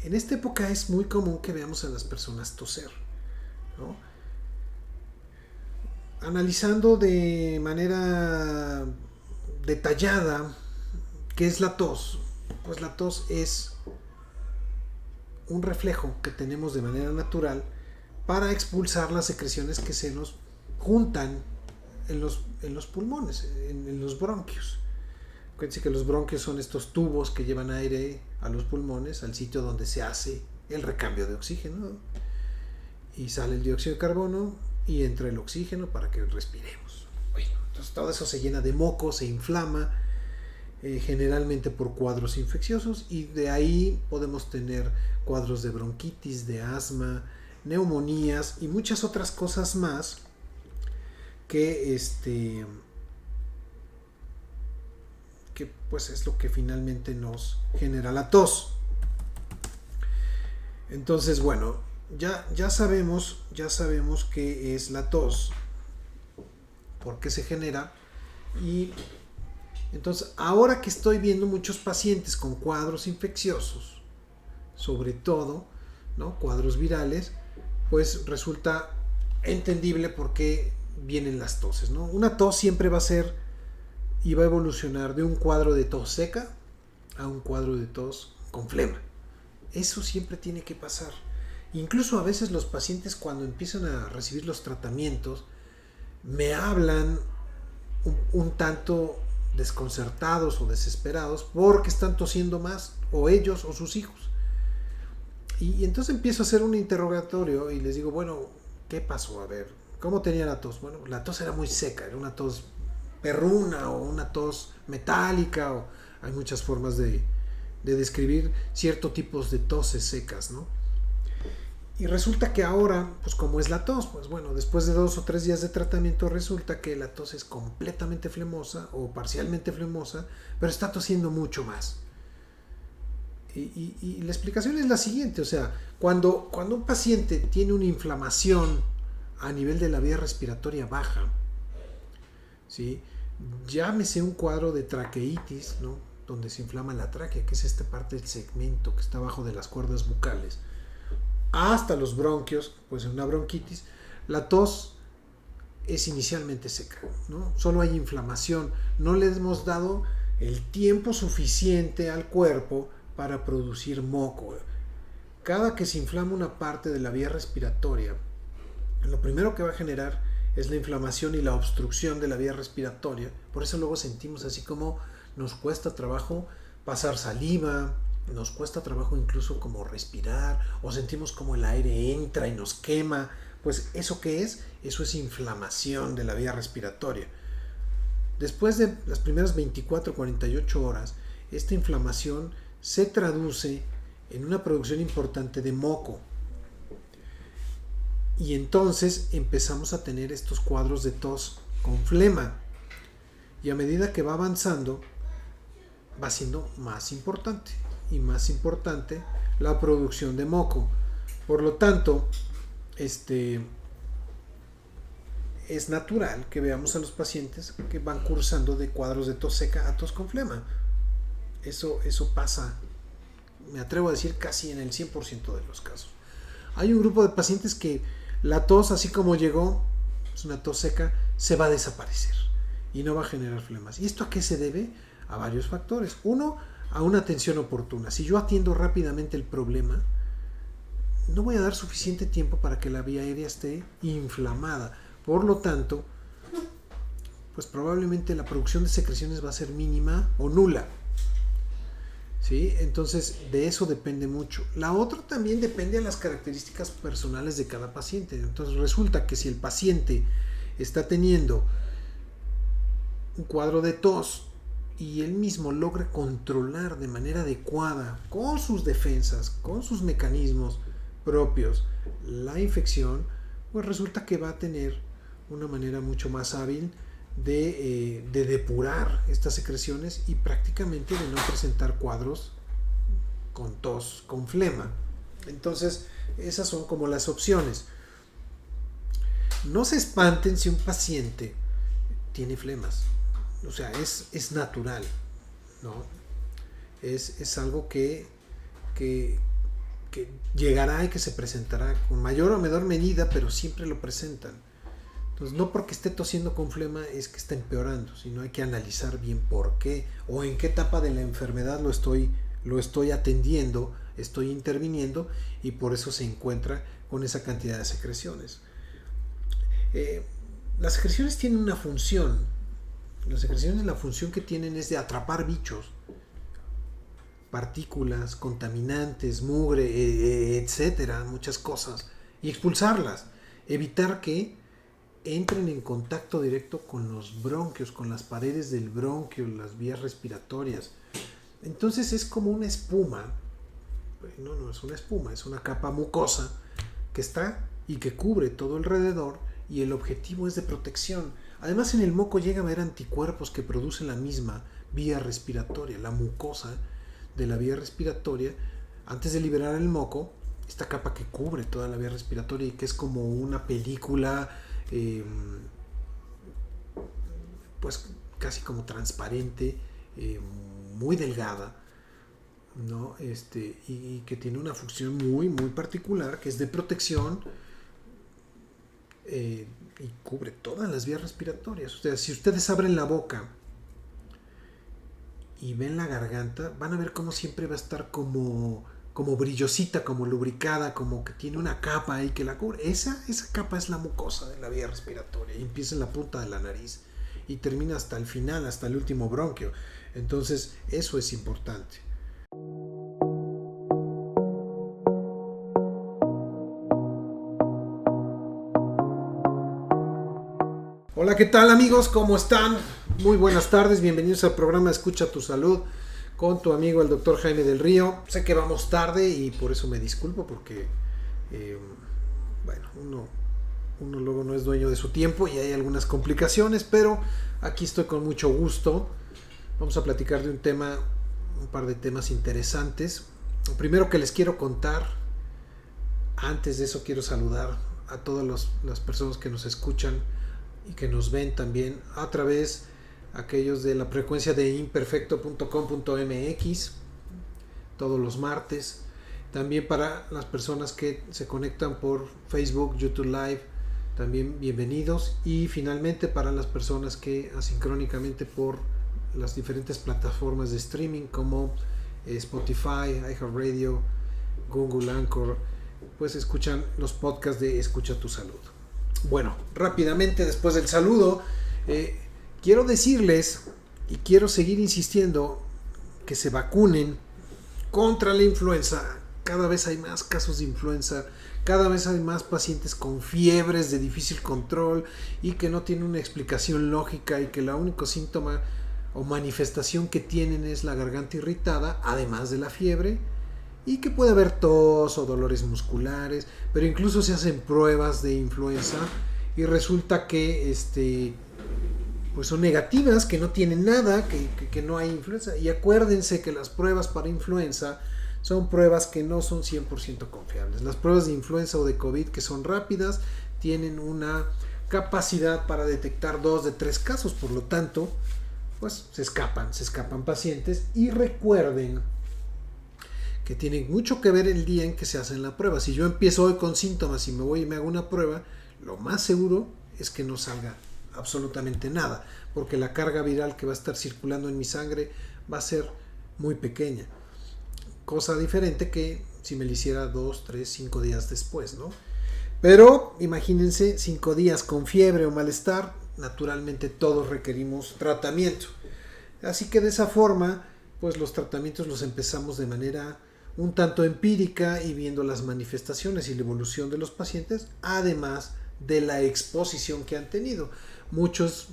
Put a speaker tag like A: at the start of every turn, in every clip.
A: En esta época es muy común que veamos a las personas toser, ¿no? Analizando de manera detallada qué es la tos, pues la tos es un reflejo que tenemos de manera natural para expulsar las secreciones que se nos juntan en los pulmones, en los bronquios. Acuérdense que los bronquios son estos tubos que llevan aire a los pulmones, al sitio donde se hace el recambio de oxígeno. Y sale el dióxido de carbono y entra el oxígeno para que respiremos. Bueno, entonces todo eso se llena de moco, se inflama, generalmente por cuadros infecciosos, y de ahí podemos tener cuadros de bronquitis, de asma, neumonías y muchas otras cosas más que que pues es lo que finalmente nos genera la tos. Entonces, bueno, ya sabemos qué es la tos, por qué se genera. Y entonces, ahora que estoy viendo muchos pacientes con cuadros infecciosos, sobre todo, ¿no?, cuadros virales, pues resulta entendible por qué vienen las toses, ¿no? Una tos siempre va a ser y va a evolucionar de un cuadro de tos seca a un cuadro de tos con flema. Eso siempre tiene que pasar. Incluso a veces los pacientes, cuando empiezan a recibir los tratamientos, me hablan un tanto desconcertados o desesperados porque están tosiendo más, o ellos o sus hijos. Y entonces empiezo a hacer un interrogatorio y les digo, bueno, ¿qué pasó? A ver, ¿cómo tenía la tos? Bueno, la tos era muy seca, era una tos perruna o una tos metálica, o hay muchas formas de describir ciertos tipos de toses secas, ¿no? Y resulta que ahora, pues como es la tos, pues bueno, después de 2 o 3 días de tratamiento resulta que la tos es completamente flemosa o parcialmente flemosa, pero está tosiendo mucho más. Y la explicación es la siguiente, o sea, cuando un paciente tiene una inflamación a nivel de la vía respiratoria baja, ¿sí?, llámese un cuadro de traqueitis, ¿no?, donde se inflama la tráquea, que es esta parte del segmento que está abajo de las cuerdas bucales, hasta los bronquios, pues en una bronquitis, la tos es inicialmente seca, ¿no? Solo hay inflamación, no le hemos dado el tiempo suficiente al cuerpo para producir moco. Cada que se inflama una parte de la vía respiratoria, lo primero que va a generar es la inflamación y la obstrucción de la vía respiratoria. Por eso luego sentimos así como nos cuesta trabajo pasar saliva, nos cuesta trabajo incluso como respirar, o sentimos como el aire entra y nos quema. Pues ¿eso qué es? Eso es inflamación de la vía respiratoria. Después de las primeras 24 o 48 horas, esta inflamación se traduce en una producción importante de moco. Y entonces empezamos a tener estos cuadros de tos con flema. Y a medida que va avanzando, va siendo más importante y más importante la producción de moco. Por lo tanto, es natural que veamos a los pacientes que van cursando de cuadros de tos seca a tos con flema. Eso pasa, me atrevo a decir, casi en el 100% de los casos. Hay un grupo de pacientes que la tos, así como llegó, es una tos seca, se va a desaparecer y no va a generar flemas. ¿Y esto a qué se debe? A varios factores. Uno, a una atención oportuna. Si yo atiendo rápidamente el problema, no voy a dar suficiente tiempo para que la vía aérea esté inflamada. Por lo tanto, pues probablemente la producción de secreciones va a ser mínima o nula. ¿Sí? Entonces, de eso depende mucho. La otra también depende de las características personales de cada paciente. Entonces, resulta que si el paciente está teniendo un cuadro de tos y él mismo logra controlar de manera adecuada, con sus defensas, con sus mecanismos propios, la infección, pues resulta que va a tener una manera mucho más hábil de depurar estas secreciones y prácticamente de no presentar cuadros con tos, con flema. Entonces, esas son como las opciones. No se espanten si un paciente tiene flemas. O sea, es natural, ¿no? Es algo que que llegará y que se presentará con mayor o menor medida, pero siempre lo presentan. Entonces, no porque esté tosiendo con flema es que está empeorando, sino hay que analizar bien por qué o en qué etapa de la enfermedad lo estoy atendiendo, estoy interviniendo, y por eso se encuentra con esa cantidad de secreciones. Las secreciones tienen una función. Las secreciones, la función que tienen es de atrapar bichos, partículas, contaminantes, mugre, etcétera, muchas cosas, y expulsarlas, evitar que entren en contacto directo con los bronquios, con las paredes del bronquio, las vías respiratorias. Entonces es como una espuma. No es una espuma, es una capa mucosa que está y que cubre todo alrededor, y el objetivo es de protección. Además, en el moco llega a haber anticuerpos que producen la misma vía respiratoria, la mucosa de la vía respiratoria. Antes de liberar el moco, esta capa que cubre toda la vía respiratoria y que es como una película, pues casi como transparente, muy delgada, ¿no? Y que tiene una función muy particular, que es de protección, y cubre todas las vías respiratorias. O sea, si ustedes abren la boca y ven la garganta, van a ver cómo siempre va a estar como brillosita, como lubricada, como que tiene una capa ahí que la cubre. Esa capa es la mucosa de la vía respiratoria, y empieza en la punta de la nariz y termina hasta el final, hasta el último bronquio. Entonces, eso es importante. Hola, ¿qué tal, amigos? ¿Cómo están? Muy buenas tardes, bienvenidos al programa Escucha tu Salud con tu amigo el doctor Jaime del Río. Sé que vamos tarde y por eso me disculpo, porque uno luego no es dueño de su tiempo y hay algunas complicaciones, pero aquí estoy con mucho gusto. Vamos a platicar de un par de temas interesantes. Lo primero que les quiero contar, antes de eso quiero saludar a todas las personas que nos escuchan y que nos ven también a través aquellos de la frecuencia de imperfecto.com.mx todos los martes. También para las personas que se conectan por Facebook, YouTube Live, también bienvenidos. Y finalmente para las personas que asincrónicamente por las diferentes plataformas de streaming como Spotify, iHeartRadio, Google Anchor, pues escuchan los podcasts de Escucha tu Salud. Bueno, rápidamente después del saludo, quiero decirles y quiero seguir insistiendo que se vacunen contra la influenza. Cada vez hay más casos de influenza, cada vez hay más pacientes con fiebres de difícil control y que no tienen una explicación lógica, y que el único síntoma o manifestación que tienen es la garganta irritada, además de la fiebre, y que puede haber tos o dolores musculares, pero incluso se hacen pruebas de influenza y resulta que pues son negativas, que no tienen nada, que no hay influenza. Y acuérdense que las pruebas para influenza son pruebas que no son 100% confiables. Las pruebas de influenza o de COVID, que son rápidas, tienen una capacidad para detectar 2 de 3 casos, por lo tanto, pues se escapan pacientes. Y recuerden que tiene mucho que ver el día en que se hacen la prueba. Si yo empiezo hoy con síntomas y me voy y me hago una prueba, lo más seguro es que no salga absolutamente nada, porque la carga viral que va a estar circulando en mi sangre va a ser muy pequeña. Cosa diferente que si me lo hiciera 2, 3, 5 días después, ¿no? Pero imagínense 5 días con fiebre o malestar, naturalmente todos requerimos tratamiento. Así que de esa forma, pues los tratamientos los empezamos de manera un tanto empírica y viendo las manifestaciones y la evolución de los pacientes, además de la exposición que han tenido. Muchos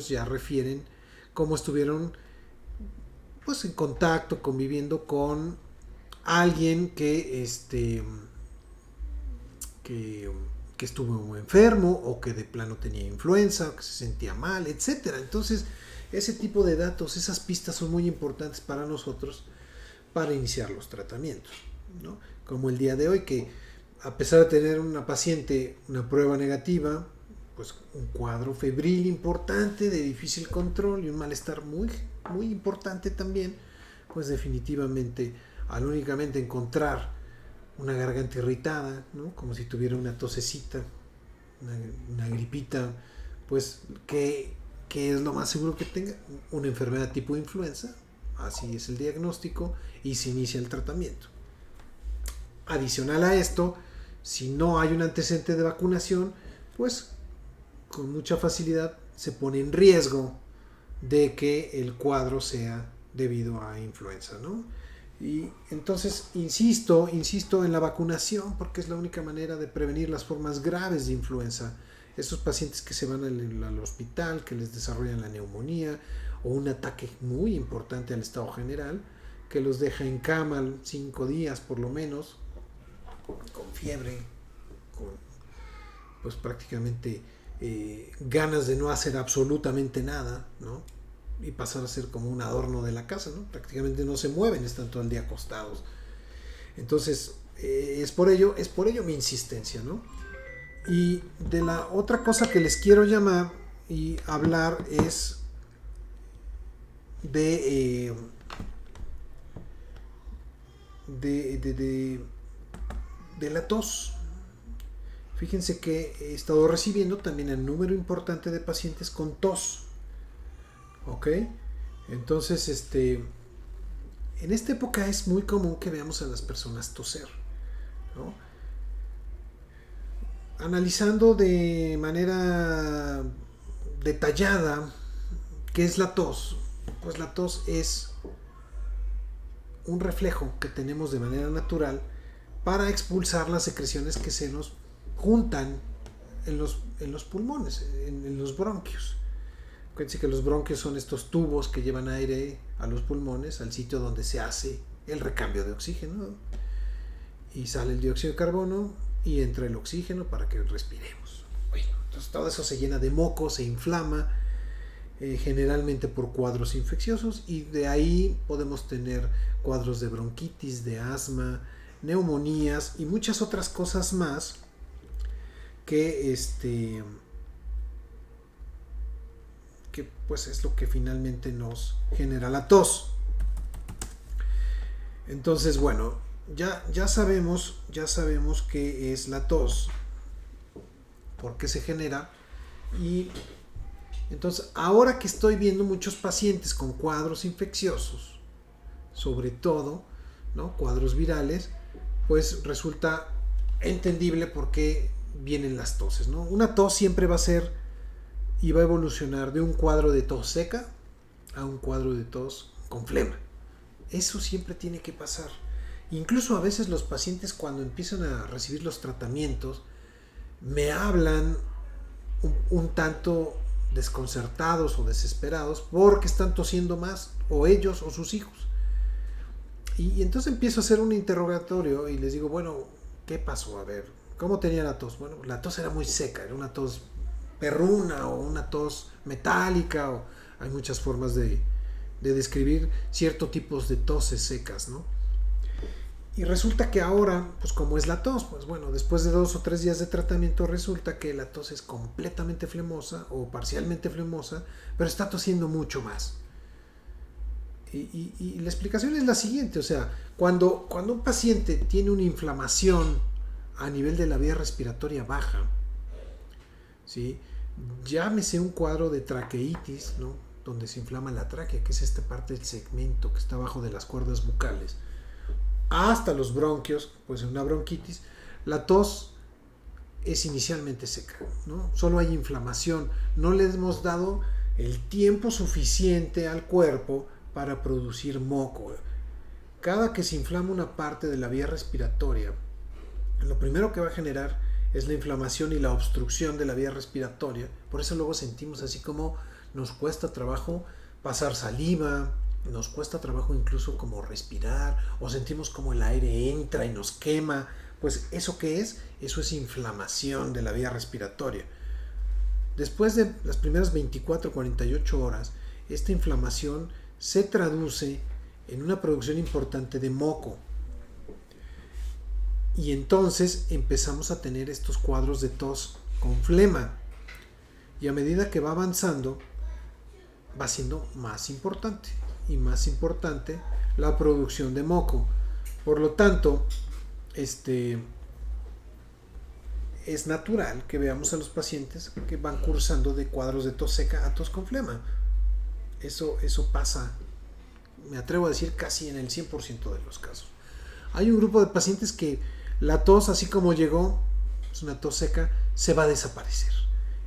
A: ya refieren cómo estuvieron pues en contacto, conviviendo con alguien que estuvo enfermo, o que de plano tenía influenza, o que se sentía mal, etcétera. Entonces, ese tipo de datos, esas pistas son muy importantes para nosotros para iniciar los tratamientos, ¿no? Como el día de hoy, que a pesar de tener una paciente una prueba negativa, pues un cuadro febril importante de difícil control y un malestar muy importante también, pues definitivamente al únicamente encontrar una garganta irritada, ¿no? Como si tuviera una tosecita, una gripita, pues que es lo más seguro que tenga una enfermedad tipo influenza. Así es el diagnóstico y se inicia el tratamiento. Adicional a esto, si no hay un antecedente de vacunación, pues con mucha facilidad se pone en riesgo de que el cuadro sea debido a influenza, ¿no? Y entonces insisto en la vacunación porque es la única manera de prevenir las formas graves de influenza. Esos pacientes que se van al hospital, que les desarrollan la neumonía o un ataque muy importante al estado general, que los deja en cama 5 días por lo menos, con fiebre, con pues prácticamente ganas de no hacer absolutamente nada, ¿no? Y pasar a ser como un adorno de la casa, ¿no? Prácticamente no se mueven, están todo el día acostados. Entonces, es por ello mi insistencia, ¿no? Y de la otra cosa que les quiero llamar y hablar es de la tos. Fíjense que he estado recibiendo también el número importante de pacientes con tos. ¿Ok? Entonces, en esta época es muy común que veamos a las personas toser, ¿no? Analizando de manera detallada qué es la tos, pues la tos es un reflejo que tenemos de manera natural para expulsar las secreciones que se nos juntan en los pulmones, en los bronquios. Fíjense que los bronquios son estos tubos que llevan aire a los pulmones, al sitio donde se hace el recambio de oxígeno, ¿no? Y sale el dióxido de carbono y entra el oxígeno para que respiremos. Bueno, entonces todo eso se llena de moco, se inflama, generalmente por cuadros infecciosos, y de ahí podemos tener cuadros de bronquitis, de asma, neumonías y muchas otras cosas más que pues es lo que finalmente nos genera la tos. Entonces, bueno, ya sabemos qué es la tos, por qué se genera. Y entonces, ahora que estoy viendo muchos pacientes con cuadros infecciosos, sobre todo, ¿no?, cuadros virales, pues resulta entendible por qué vienen las toses, ¿no? Una tos siempre va a ser y va a evolucionar de un cuadro de tos seca a un cuadro de tos con flema. Eso siempre tiene que pasar. Incluso a veces los pacientes, cuando empiezan a recibir los tratamientos, me hablan un tanto desconcertados o desesperados porque están tosiendo más, o ellos o sus hijos. Y entonces empiezo a hacer un interrogatorio y les digo, bueno, ¿qué pasó? A ver, ¿cómo tenía la tos? Bueno, la tos era muy seca, era una tos perruna o una tos metálica, o hay muchas formas de describir ciertos tipos de toses secas, ¿no? Y resulta que ahora, pues como es la tos, pues bueno, después de 2 o 3 días de tratamiento resulta que la tos es completamente flemosa o parcialmente flemosa, pero está tosiendo mucho más. Y la explicación es la siguiente, o sea, cuando un paciente tiene una inflamación a nivel de la vía respiratoria baja, ¿sí?, llámese un cuadro de traqueitis, ¿no?, donde se inflama la tráquea, que es esta parte del segmento que está abajo de las cuerdas bucales, hasta los bronquios, pues en una bronquitis, la tos es inicialmente seca, ¿no? Solo hay inflamación, no le hemos dado el tiempo suficiente al cuerpo para producir moco. Cada que se inflama una parte de la vía respiratoria, lo primero que va a generar es la inflamación y la obstrucción de la vía respiratoria. Por eso luego sentimos así como nos cuesta trabajo pasar saliva, nos cuesta trabajo incluso como respirar, o sentimos como el aire entra y nos quema. Pues ¿eso qué es? Eso es inflamación de la vía respiratoria. Después de las primeras 24 o 48 horas, esta inflamación se traduce en una producción importante de moco. Y entonces empezamos a tener estos cuadros de tos con flema. Y a medida que va avanzando, va siendo más importante y más importante la producción de moco. Por lo tanto, este, es natural que veamos a los pacientes que van cursando de cuadros de tos seca a tos con flema. Eso pasa, me atrevo a decir, casi en el 100% de los casos. Hay un grupo de pacientes que la tos, así como llegó, es una tos seca, se va a desaparecer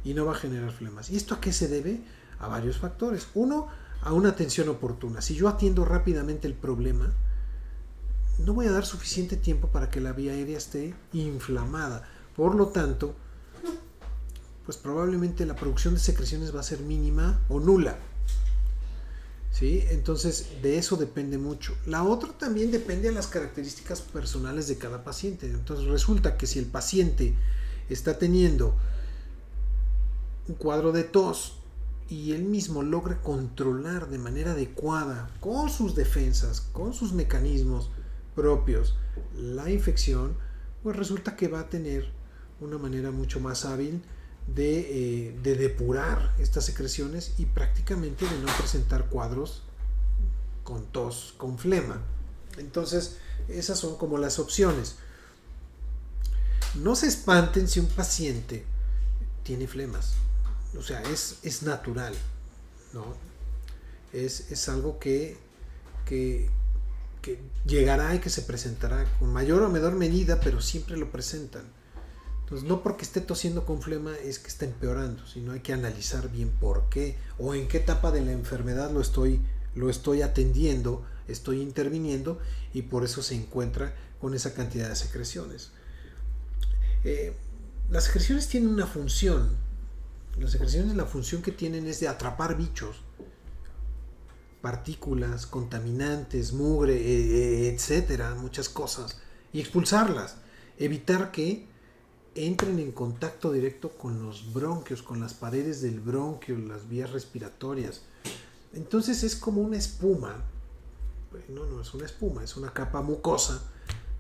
A: y no va a generar flemas. ¿Y esto a qué se debe? A varios factores. Uno, a una atención oportuna. Si yo atiendo rápidamente el problema, no voy a dar suficiente tiempo para que la vía aérea esté inflamada. Por lo tanto, pues probablemente la producción de secreciones va a ser mínima o nula. ¿Sí? Entonces, de eso depende mucho. La otra también depende de las características personales de cada paciente. Entonces, resulta que si el paciente está teniendo un cuadro de tos y él mismo logra controlar de manera adecuada, con sus defensas, con sus mecanismos propios, la infección, pues resulta que va a tener una manera mucho más hábil de depurar estas secreciones y prácticamente de no presentar cuadros con tos, con flema. Entonces, esas son como las opciones. No se espanten si un paciente tiene flemas. O sea, es natural, ¿no? Es algo que llegará y que se presentará con mayor o menor medida, pero siempre lo presentan. Entonces, no porque esté tosiendo con flema es que está empeorando, sino hay que analizar bien por qué o en qué etapa de la enfermedad lo estoy atendiendo, estoy interviniendo y por eso se encuentra con esa cantidad de secreciones. Las secreciones tienen una función. Las secreciones, la función que tienen es de atrapar bichos, partículas, contaminantes, mugre, etcétera, muchas cosas, y expulsarlas, evitar que entren en contacto directo con los bronquios, con las paredes del bronquio, las vías respiratorias. Entonces es como una espuma. No es una espuma, es una capa mucosa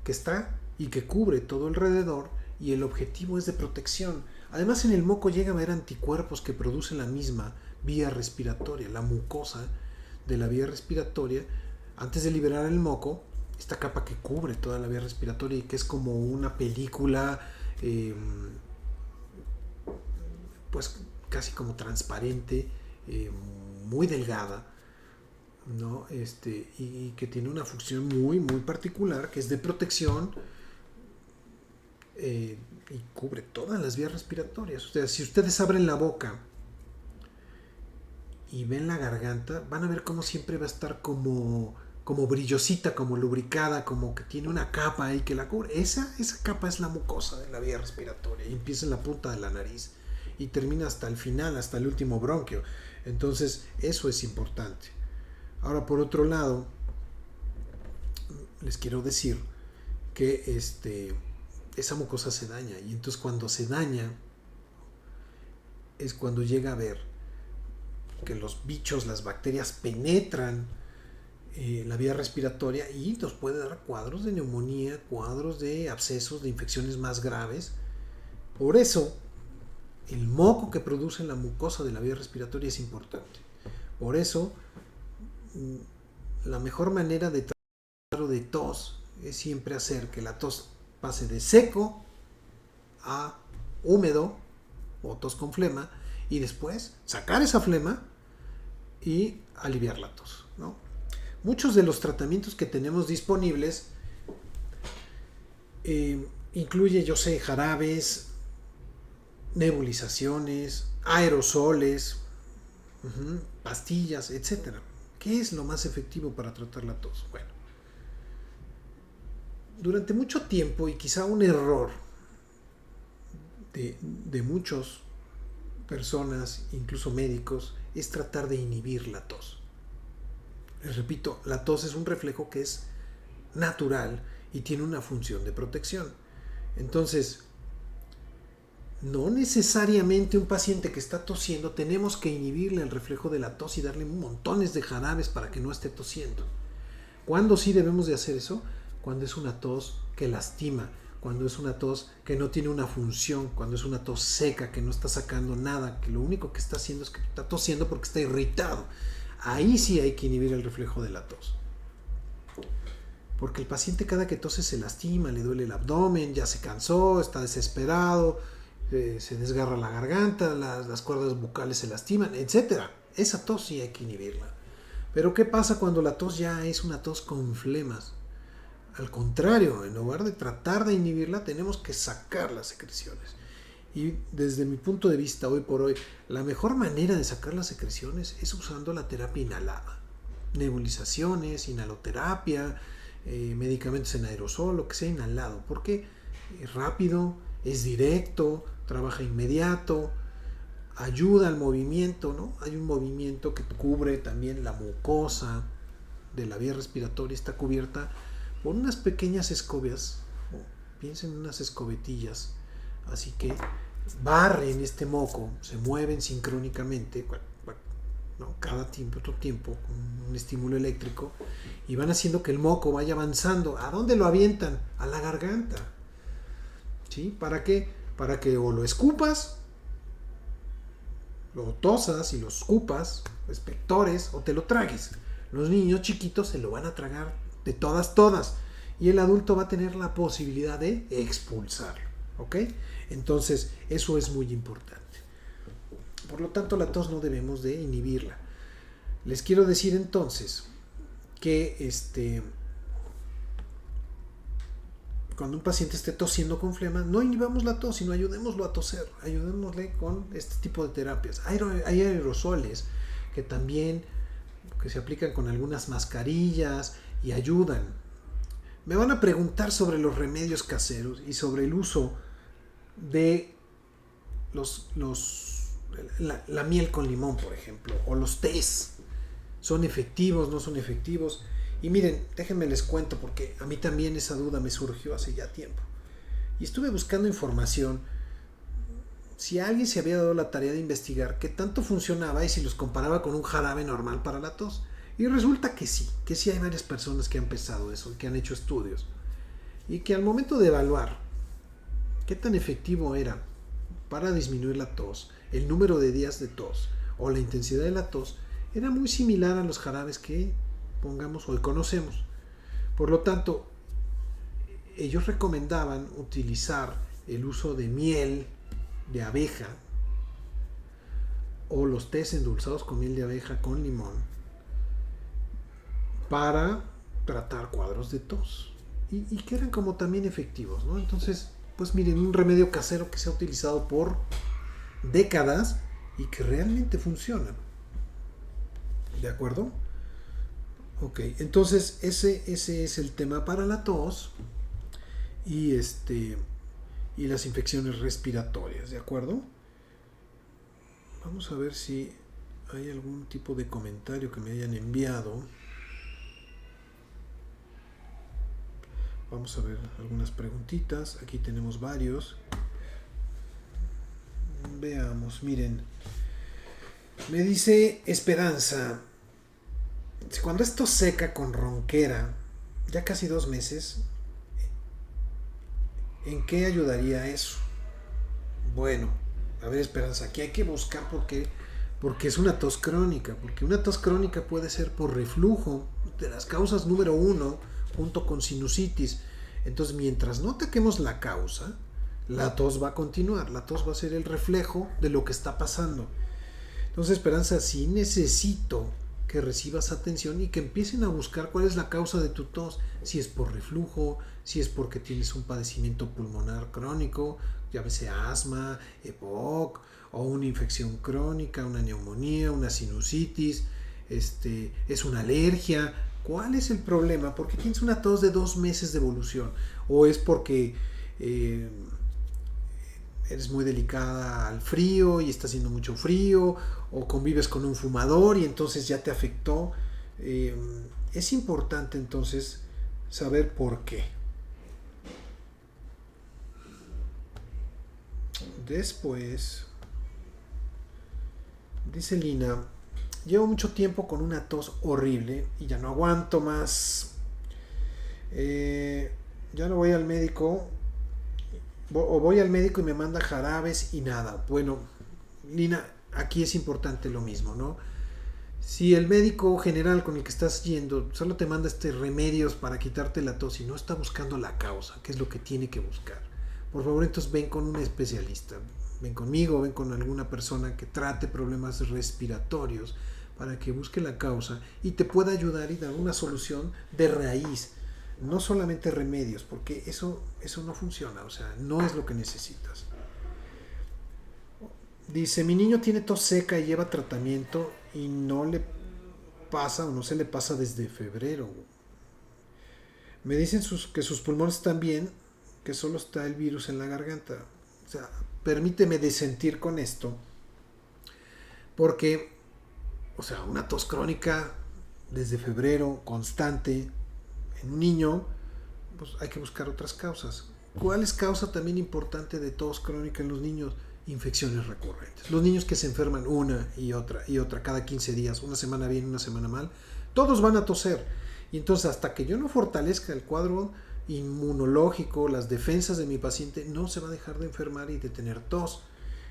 A: que está y que cubre todo alrededor y el objetivo es de protección. Además, en el moco llega a haber anticuerpos que producen la misma vía respiratoria, la mucosa de la vía respiratoria. Antes de liberar el moco, esta capa que cubre toda la vía respiratoria y que es como una película pues casi como transparente, muy delgada, ¿no? Y que tiene una función muy particular, que es de protección, y cubre todas las vías respiratorias. O sea, si ustedes abren la boca y ven la garganta, van a ver cómo siempre va a estar como brillosita, como lubricada, como que tiene una capa ahí que la cubre. Esa capa es la mucosa de la vía respiratoria y empieza en la punta de la nariz y termina hasta el final, hasta el último bronquio. Entonces, eso es importante. Ahora, por otro lado, les quiero decir que esa mucosa se daña y entonces cuando se daña es cuando llega a ver que los bichos, las bacterias penetran la vía respiratoria y nos puede dar cuadros de neumonía, cuadros de abscesos, de infecciones más graves. Por eso, el moco que produce la mucosa de la vía respiratoria es importante. Por eso, la mejor manera de tratar de tos es siempre hacer que la tos pase de seco a húmedo o tos con flema y después sacar esa flema y aliviar la tos, ¿no? Muchos de los tratamientos que tenemos disponibles incluye, jarabes, nebulizaciones, aerosoles, pastillas, etc. ¿Qué es lo más efectivo para tratar la tos? Bueno, durante mucho tiempo, y quizá un error de muchas personas, incluso médicos, es tratar de inhibir la tos. Les repito, la tos es un reflejo que es natural y tiene una función de protección. Entonces, no necesariamente un paciente que está tosiendo tenemos que inhibirle el reflejo de la tos y darle montones de jarabes para que no esté tosiendo. ¿Cuándo sí debemos de hacer eso? Cuando es una tos que lastima, cuando es una tos que no tiene una función, cuando es una tos seca, que no está sacando nada, que lo único que está haciendo es que está tosiendo porque está irritado. Ahí sí hay que inhibir el reflejo de la tos. porque el paciente cada que tose se lastima, le duele el abdomen, ya se cansó, está desesperado, se desgarra la garganta, las cuerdas bucales se lastiman, etcétera. Esa tos sí hay que inhibirla. Pero ¿qué pasa cuando la tos ya es una tos con flemas? Al contrario, en lugar de tratar de inhibirla, tenemos que sacar las secreciones. Y desde mi punto de vista, hoy por hoy, la mejor manera de sacar las secreciones es usando la terapia inhalada. Nebulizaciones, inhaloterapia, medicamentos en aerosol, lo que sea inhalado. Porque es rápido, es directo, trabaja inmediato, ayuda al movimiento, ¿no? Hay un movimiento que cubre también la mucosa de la vía respiratoria, está cubierta por unas pequeñas escobias. Piensen en unas escobetillas. Así que barren este moco, se mueven sincrónicamente, ¿no? Cada tiempo, otro tiempo, con un estímulo eléctrico, y van haciendo que el moco vaya avanzando. ¿A dónde lo avientan? A la garganta. ¿Sí? ¿Para qué? Para que o lo escupas, lo tosas y lo escupas, espectores, o te lo tragues. Los niños chiquitos se lo van a tragar de todas, y el adulto va a tener la posibilidad de expulsarlo. ¿Ok? Entonces, eso es muy importante. Por lo tanto, la tos no debemos de inhibirla. Les quiero decir entonces que cuando un paciente esté tosiendo con flema, no inhibamos la tos, sino ayudémoslo a toser, ayudémosle con este tipo de terapias. Hay aerosoles que también que se aplican con algunas mascarillas y ayudan. Me van a preguntar sobre los remedios caseros y sobre el uso de la miel con limón, por ejemplo, o los tés. ¿Son efectivos? ¿No son efectivos? Y miren, déjenme les cuento, porque a mí también esa duda me surgió hace ya tiempo. Y estuve buscando información, si alguien se había dado la tarea de investigar qué tanto funcionaba y si los comparaba con un jarabe normal para la tos. Y resulta que sí hay varias personas que han pensado eso, que han hecho estudios. Y que al momento de evaluar qué tan efectivo era para disminuir la tos, el número de días de tos o la intensidad de la tos, era muy similar a los jarabes que, pongamos, hoy conocemos. Por lo tanto, ellos recomendaban utilizar el uso de miel de abeja o los tés endulzados con miel de abeja con limón para tratar cuadros de tos y que eran como también efectivos, ¿no? Entonces, pues miren, un remedio casero que se ha utilizado por décadas y que realmente funciona. ¿De acuerdo? Ok, entonces ese es el tema para la tos y y las infecciones respiratorias, ¿de acuerdo? Vamos a ver si hay algún tipo de comentario que me hayan enviado. Vamos a ver algunas preguntitas. Aquí tenemos varios. Veamos, miren. Me dice Esperanza, cuando esto seca con ronquera, ya casi 2 meses, ¿en qué ayudaría eso? Bueno, a ver Esperanza, aquí hay que buscar porque es una tos crónica, porque una tos crónica puede ser por reflujo, de las causas número 1, junto con sinusitis. Entonces, mientras no ataquemos la causa, la tos va a continuar, la tos va a ser el reflejo de lo que está pasando. Entonces, Esperanza, sí necesito que recibas atención y que empiecen a buscar cuál es la causa de tu tos, si es por reflujo, si es porque tienes un padecimiento pulmonar crónico, ya sea asma, EPOC, o una infección crónica, una neumonía, una sinusitis, es una alergia. ¿Cuál es el problema? ¿Por qué tienes una tos de 2 meses de evolución? ¿O es porque eres muy delicada al frío y está haciendo mucho frío? ¿O convives con un fumador y entonces ya te afectó? Es importante entonces saber por qué. Después, dice Lina, llevo mucho tiempo con una tos horrible y ya no aguanto más. Ya no voy al médico, o voy al médico y me manda jarabes y nada. Bueno, Lina, aquí es importante lo mismo, ¿no? Si el médico general con el que estás yendo solo te manda remedios para quitarte la tos y no está buscando la causa, que es lo que tiene que buscar, por favor entonces ven con un especialista, ven conmigo, ven con alguna persona que trate problemas respiratorios para que busque la causa y te pueda ayudar y dar una solución de raíz, no solamente remedios, porque eso no funciona, o sea, no es lo que necesitas. Dice, mi niño tiene tos seca y lleva tratamiento y no le pasa o no se le pasa desde febrero. Me dicen que sus pulmones están bien, que solo está el virus en la garganta. O sea, permíteme disentir con esto, porque, o sea, una tos crónica desde febrero, constante, en un niño, pues hay que buscar otras causas. ¿Cuál es causa también importante de tos crónica en los niños? Infecciones recurrentes. Los niños que se enferman una y otra cada 15 días, una semana bien, una semana mal, todos van a toser. Y entonces hasta que yo no fortalezca el cuadro inmunológico, las defensas de mi paciente, no se va a dejar de enfermar y de tener tos.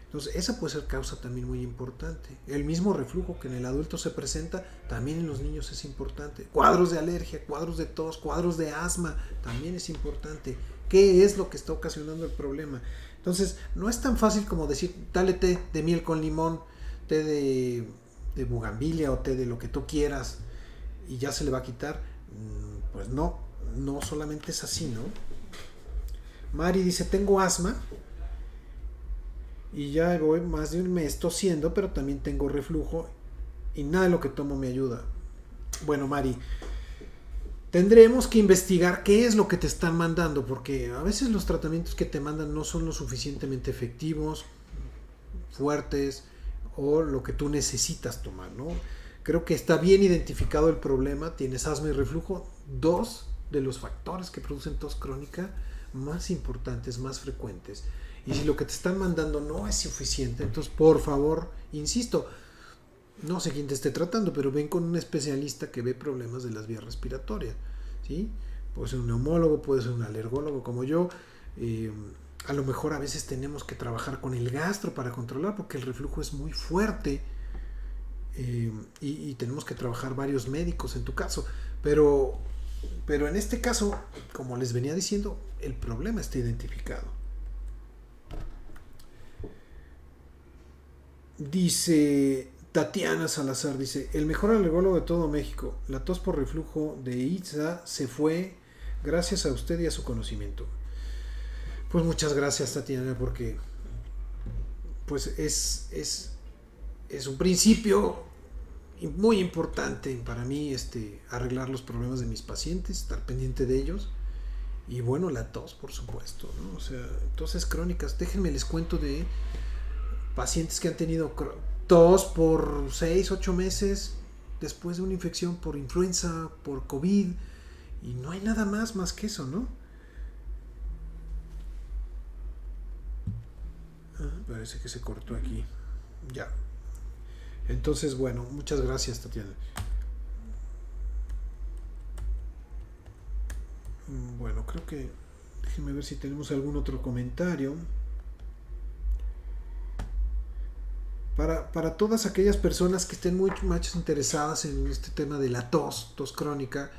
A: Entonces esa puede ser causa también muy importante. El mismo reflujo que en el adulto se presenta, también en los niños es importante. Cuadros de alergia, cuadros de tos, cuadros de asma, también es importante. ¿Qué es lo que está ocasionando el problema? Entonces, no es tan fácil como decir, dale té de miel con limón, té de bugambilia o té de lo que tú quieras y ya se le va a quitar. Pues no solamente es así, ¿no? Mari dice, tengo asma y ya voy más de un mes tosiendo, pero también tengo reflujo y nada de lo que tomo me ayuda. Bueno, Mari, tendremos que investigar qué es lo que te están mandando, porque a veces los tratamientos que te mandan no son lo suficientemente efectivos, fuertes o lo que tú necesitas tomar, ¿no? Creo que está bien identificado el problema, tienes asma y reflujo, dos de los factores que producen tos crónica más importantes, más frecuentes. Y si lo que te están mandando no es suficiente, entonces por favor, insisto, no sé quién te esté tratando, pero ven con un especialista que ve problemas de las vías respiratorias, ¿sí? Puede ser un neumólogo, puede ser un alergólogo como yo. A lo mejor a veces tenemos que trabajar con el gastro para controlar, porque el reflujo es muy fuerte y tenemos que trabajar varios médicos en tu caso. Pero en este caso, como les venía diciendo, el problema está identificado. Dice Tatiana Salazar, dice, el mejor alergólogo de todo México, la tos por reflujo de Itza se fue gracias a usted y a su conocimiento. Pues muchas gracias, Tatiana, porque pues es un principio muy importante para mí, arreglar los problemas de mis pacientes, estar pendiente de ellos. Y bueno, la tos, por supuesto, ¿no? O sea, toses crónicas. Déjenme les cuento de pacientes que han tenido tos por 6-8 meses después de una infección por influenza, por COVID, y no hay nada más que eso, ¿no? Parece que se cortó aquí. Ya. Entonces, bueno, muchas gracias, Tatiana. Bueno, creo que... Déjenme ver si tenemos algún otro comentario. Para todas aquellas personas que estén muy más interesadas en este tema de la tos crónica,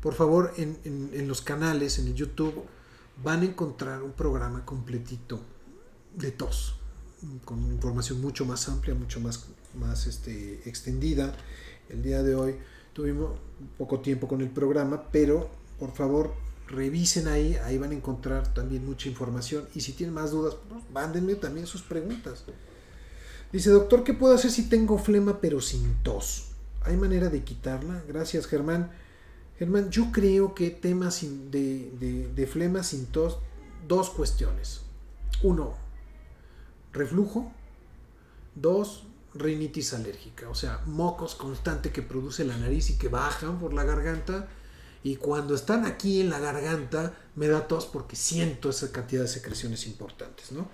A: por favor, en los canales, en el YouTube, van a encontrar un programa completito de tos, con información mucho más amplia, mucho más extendida. El día de hoy tuvimos poco tiempo con el programa, pero por favor revisen ahí van a encontrar también mucha información, y si tienen más dudas, pues, mándenme también sus preguntas. Dice, doctor, ¿qué puedo hacer si tengo flema pero sin tos? ¿Hay manera de quitarla? Gracias, Germán. Germán, yo creo que temas de flema sin tos, dos cuestiones. Uno, reflujo. Dos, rinitis alérgica. O sea, mocos constante que produce la nariz y que bajan por la garganta. Y cuando están aquí en la garganta, me da tos porque siento esa cantidad de secreciones importantes, ¿no?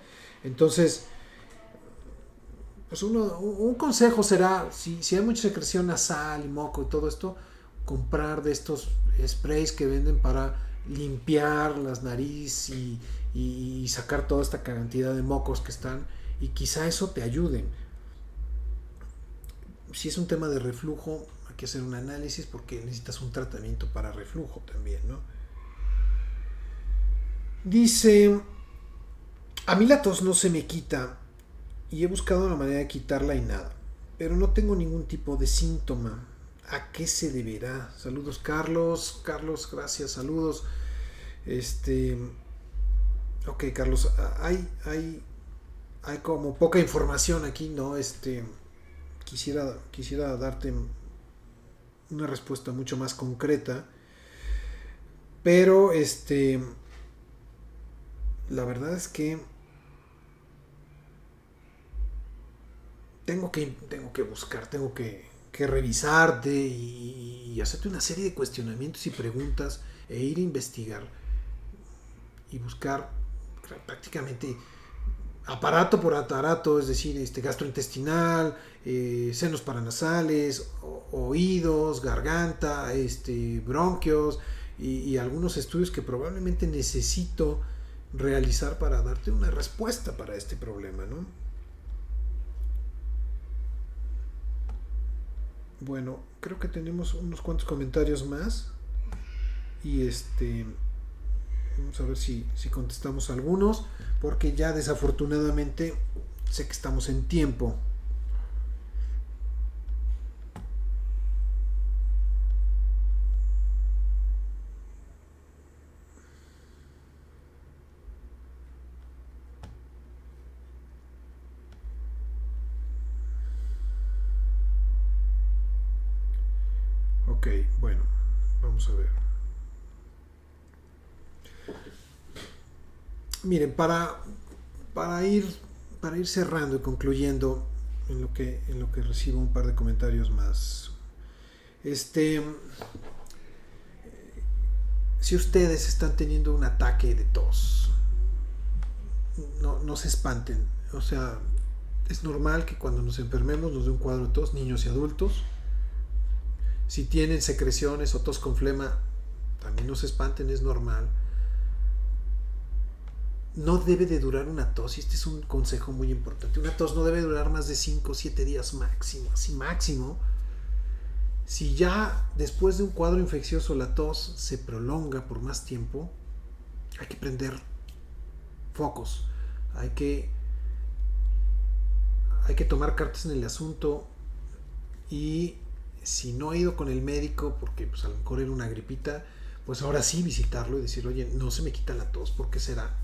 A: Entonces... pues un consejo será, si hay mucha secreción nasal y moco y todo esto, comprar de estos sprays que venden para limpiar las narices y sacar toda esta cantidad de mocos que están, y quizá eso te ayude. Si es un tema de reflujo, hay que hacer un análisis porque necesitas un tratamiento para reflujo también, ¿no? Dice, a mí la tos no se me quita y he buscado la manera de quitarla y nada, pero no tengo ningún tipo de síntoma. ¿A qué se deberá? Saludos, Carlos. Carlos, gracias, saludos. Este, ok, Carlos, hay como poca información aquí, ¿no? Quisiera darte una respuesta mucho más concreta, pero la verdad es que tengo que buscar, que revisarte y hacerte una serie de cuestionamientos y preguntas e ir a investigar y buscar prácticamente aparato por aparato, es decir, gastrointestinal, senos paranasales, oídos, garganta, bronquios y algunos estudios que probablemente necesito realizar para darte una respuesta para este problema, ¿no? Bueno, creo que tenemos unos cuantos comentarios más y vamos a ver si contestamos algunos, porque ya desafortunadamente sé que estamos en tiempo. Ok, bueno, vamos a ver. Miren, para ir, para ir cerrando y concluyendo en lo que recibo un par de comentarios más. Este, si ustedes están teniendo un ataque de tos, no se espanten. O sea, es normal que cuando nos enfermemos nos dé un cuadro de tos, niños y adultos. Si tienen secreciones o tos con flema, también no se espanten, es normal. No debe de durar una tos, y este es un consejo muy importante. Una tos no debe durar más de 5 o 7 días máximo, así máximo. Si ya después de un cuadro infeccioso la tos se prolonga por más tiempo, hay que prender focos, hay que, hay que tomar cartas en el asunto y si no he ido con el médico porque pues a lo mejor era una gripita, pues ahora sí visitarlo y decir, oye, no se me quita la tos, ¿por qué será?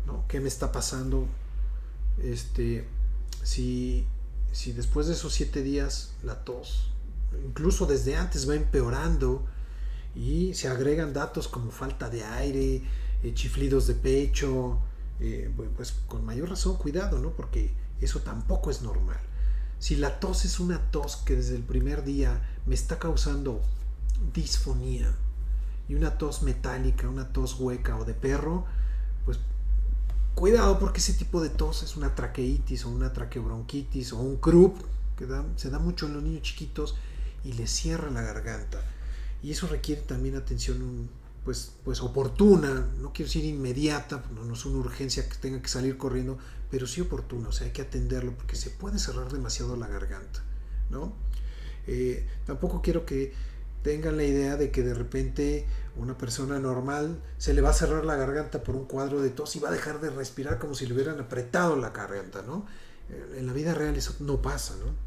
A: ¿No? ¿Qué me está pasando? Este, si, si después de esos 7 días la tos, incluso desde antes va empeorando y se agregan datos como falta de aire, chiflidos de pecho, pues con mayor razón cuidado, ¿no? Porque eso tampoco es normal. Si la tos es una tos que desde el primer día me está causando disfonía y una tos metálica, una tos hueca o de perro, pues cuidado porque ese tipo de tos es una traqueitis o una traqueobronquitis o un croup que se da mucho en los niños chiquitos y les cierra la garganta. Y eso requiere también atención pues oportuna, no quiero decir inmediata, no es una urgencia que tenga que salir corriendo, pero sí oportuna, o sea, hay que atenderlo porque se puede cerrar demasiado la garganta, ¿no? Tampoco quiero que tengan la idea de que de repente una persona normal se le va a cerrar la garganta por un cuadro de tos y va a dejar de respirar como si le hubieran apretado la garganta, ¿no? En la vida real eso no pasa, ¿no?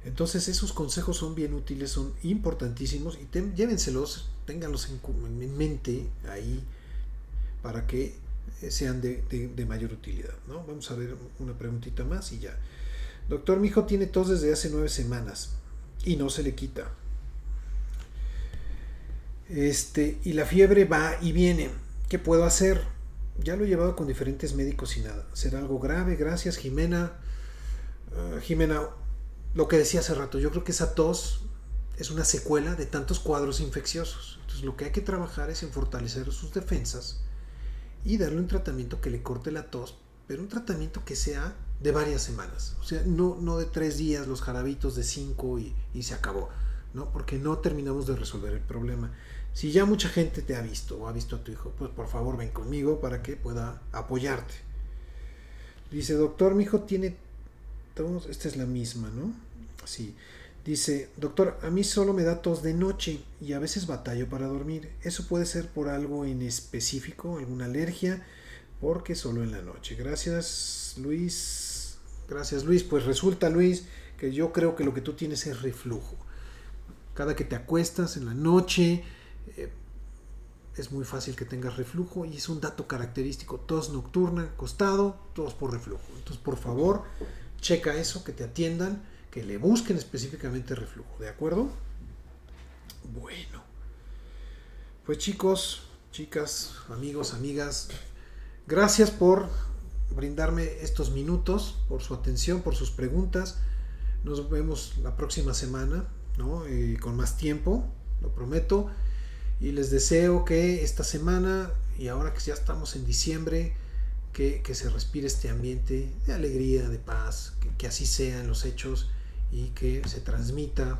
A: Entonces esos consejos son bien útiles, son importantísimos y llévenselos, ténganlos en mente ahí para que sean de mayor utilidad, ¿no? Vamos a ver una preguntita más y ya. Doctor, mi hijo tiene tos desde hace 9 semanas y no se le quita. Y la fiebre va y viene. ¿Qué puedo hacer? Ya lo he llevado con diferentes médicos y nada. ¿Será algo grave? Gracias, Jimena. Jimena, lo que decía hace rato, yo creo que esa tos es una secuela de tantos cuadros infecciosos. Entonces lo que hay que trabajar es en fortalecer sus defensas y darle un tratamiento que le corte la tos, pero un tratamiento que sea de varias semanas. O sea, no de 3 días, los jarabitos de 5 y se acabó, ¿no? Porque no terminamos de resolver el problema. Si ya mucha gente te ha visto o ha visto a tu hijo, pues por favor ven conmigo para que pueda apoyarte. Dice, doctor, mi hijo tiene Esta es la misma, ¿no? Sí. Dice, doctor, a mí solo me da tos de noche y a veces batallo para dormir. ¿Eso puede ser por algo en específico, alguna alergia? Porque solo en la noche. Gracias, Luis. Gracias, Luis. Pues resulta, Luis, que yo creo que lo que tú tienes es reflujo. Cada que te acuestas en la noche, es muy fácil que tengas reflujo y es un dato característico. Tos nocturna, acostado, tos por reflujo. Entonces, por favor, checa eso, que te atiendan, que le busquen específicamente reflujo, ¿de acuerdo? Bueno, pues chicos, chicas, amigos, amigas, gracias por brindarme estos minutos, por su atención, por sus preguntas. Nos vemos la próxima semana, ¿no? Con más tiempo, lo prometo. Y les deseo que esta semana, y ahora que ya estamos en diciembre, que se respire este ambiente de alegría, de paz, que así sea en los hechos y que se transmita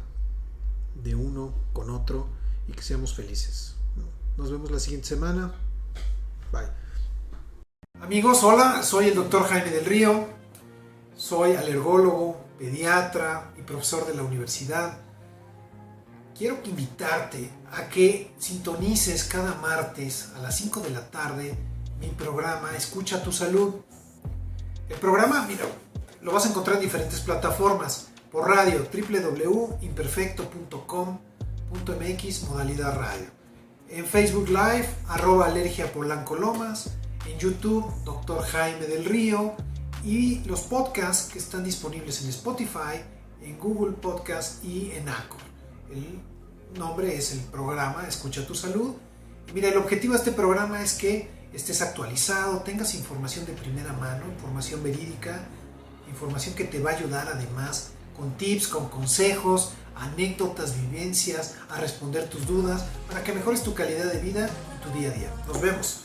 A: de uno con otro y que seamos felices. Nos vemos la siguiente semana. Bye. Amigos, hola, soy el doctor Jaime del Río, soy alergólogo, pediatra y profesor de la universidad. Quiero invitarte a que sintonices cada martes a las 5 de la tarde mi programa Escucha tu Salud. El programa, mira, lo vas a encontrar en diferentes plataformas. Por radio, www.imperfecto.com.mx, modalidad radio. En Facebook Live, @alergia Polanco Lomas. En YouTube, Dr. Jaime del Río. Y los podcasts que están disponibles en Spotify, en Google Podcast y en Anchor. El nombre es el programa Escucha tu Salud. Y mira, el objetivo de este programa es que estés actualizado, tengas información de primera mano, información verídica, información que te va a ayudar además con tips, con consejos, anécdotas, vivencias, a responder tus dudas, para que mejores tu calidad de vida y tu día a día. Nos vemos.